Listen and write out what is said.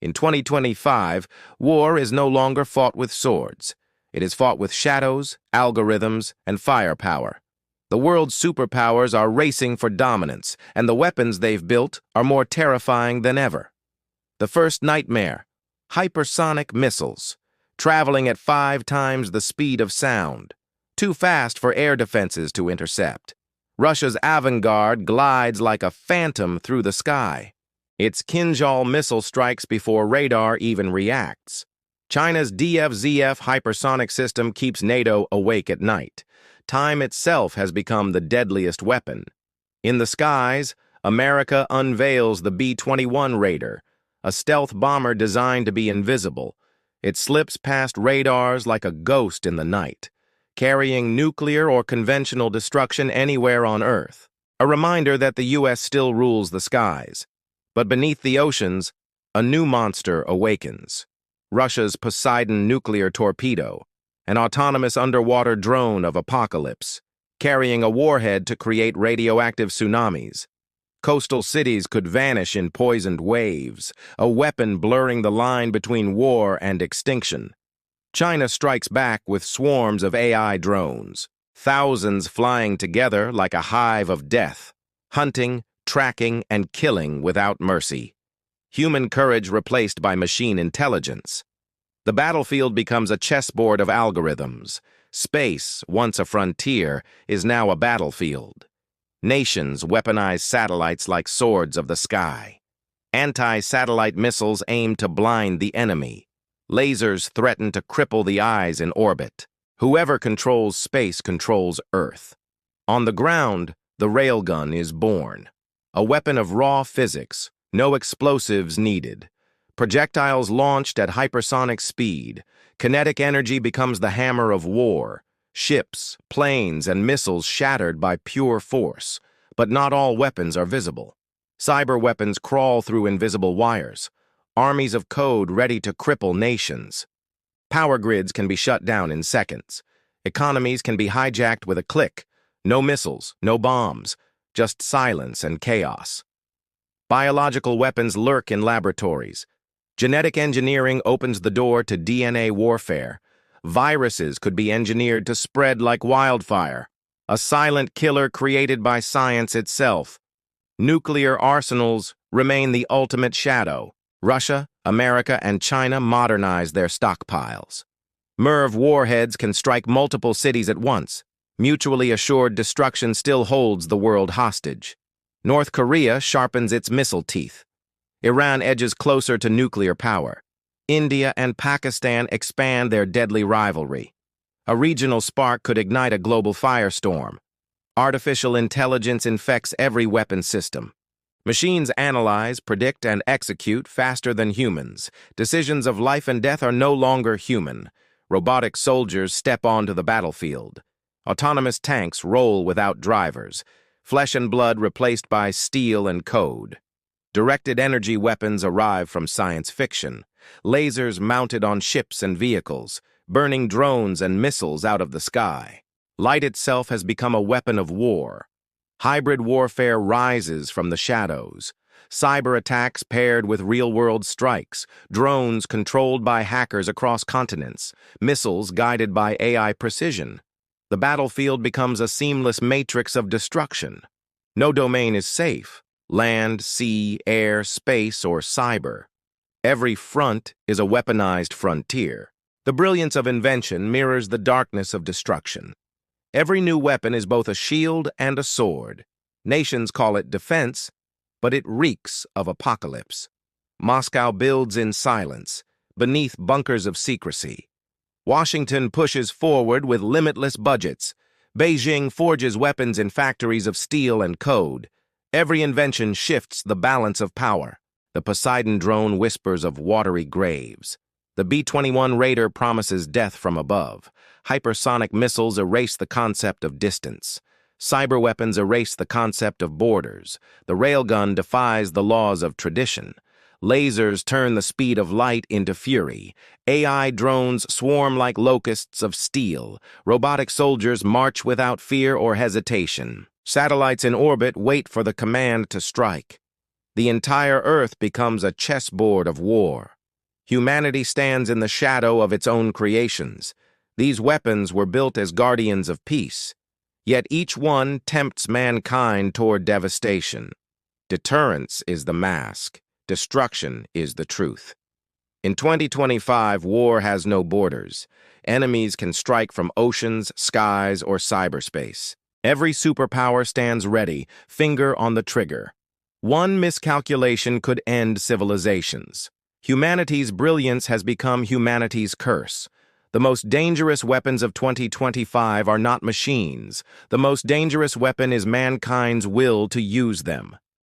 In 2025, war is no longer fought with swords. It is fought with shadows, algorithms, and firepower. The world's superpowers are racing for dominance, and the weapons they've built are more terrifying than ever. The first nightmare: hypersonic missiles, traveling at 5 times the speed of sound, too fast for air defenses to intercept. Russia's Avangard glides like a phantom through the sky. Its Kinzhal missile strikes before radar even reacts. China's DFZF hypersonic system keeps NATO awake at night. Time itself has become the deadliest weapon. In the skies, America unveils the B-21 Raider, a stealth bomber designed to be invisible. It slips past radars like a ghost in the night, carrying nuclear or conventional destruction anywhere on Earth. A reminder that the U.S. still rules the skies. But beneath the oceans, a new monster awakens. Russia's Poseidon nuclear torpedo, an autonomous underwater drone of apocalypse, carrying a warhead to create radioactive tsunamis. Coastal cities could vanish in poisoned waves, a weapon blurring the line between war and extinction. China strikes back with swarms of AI drones, thousands flying together like a hive of death, hunting, tracking, and killing without mercy. Human courage replaced by machine intelligence. The battlefield becomes a chessboard of algorithms. Space, once a frontier, is now a battlefield. Nations weaponize satellites like swords of the sky. Anti-satellite missiles aim to blind the enemy. Lasers threaten to cripple the eyes in orbit. Whoever controls space controls Earth. On the ground, the railgun is born. A weapon of raw physics, no explosives needed. Projectiles launched at hypersonic speed. Kinetic energy becomes the hammer of war. Ships, planes, and missiles shattered by pure force. But not all weapons are visible. Cyber weapons crawl through invisible wires. Armies of code ready to cripple nations. Power grids can be shut down in seconds. Economies can be hijacked with a click. No missiles, no bombs, just silence and chaos. Biological weapons lurk in laboratories. Genetic engineering opens the door to DNA warfare. Viruses could be engineered to spread like wildfire. A silent killer created by science itself. Nuclear arsenals remain the ultimate shadow. Russia, America, and China modernize their stockpiles. MIRV warheads can strike multiple cities at once. Mutually assured destruction still holds the world hostage. North Korea sharpens its missile teeth. Iran edges closer to nuclear power. India and Pakistan expand their deadly rivalry. A regional spark could ignite a global firestorm. Artificial intelligence infects every weapon system. Machines analyze, predict, and execute faster than humans. Decisions of life and death are no longer human. Robotic soldiers step onto the battlefield. Autonomous tanks roll without drivers. Flesh and blood replaced by steel and code. Directed energy weapons arrive from science fiction. Lasers mounted on ships and vehicles, burning drones and missiles out of the sky. Light itself has become a weapon of war. Hybrid warfare rises from the shadows. Cyber attacks paired with real-world strikes, drones controlled by hackers across continents, missiles guided by AI precision. The battlefield becomes a seamless matrix of destruction. No domain is safe: land, sea, air, space, or cyber. Every front is a weaponized frontier. The brilliance of invention mirrors the darkness of destruction. Every new weapon is both a shield and a sword. Nations call it defense, but it reeks of apocalypse. Moscow builds in silence, beneath bunkers of secrecy. Washington pushes forward with limitless budgets. Beijing forges weapons in factories of steel and code. Every invention shifts the balance of power. The Poseidon drone whispers of watery graves. The B-21 Raider promises death from above. Hypersonic missiles erase the concept of distance. Cyber weapons erase the concept of borders. The railgun defies the laws of tradition. Lasers turn the speed of light into fury. AI drones swarm like locusts of steel. Robotic soldiers march without fear or hesitation. Satellites in orbit wait for the command to strike. The entire Earth becomes a chessboard of war. Humanity stands in the shadow of its own creations. These weapons were built as guardians of peace, yet each one tempts mankind toward devastation. Deterrence is the mask. Destruction is the truth. In 2025, war has no borders. Enemies can strike from oceans, skies, or cyberspace. Every superpower stands ready, finger on the trigger. One miscalculation could end civilizations. Humanity's brilliance has become humanity's curse. The most dangerous weapons of 2025 are not machines. The most dangerous weapon is mankind's will to use them.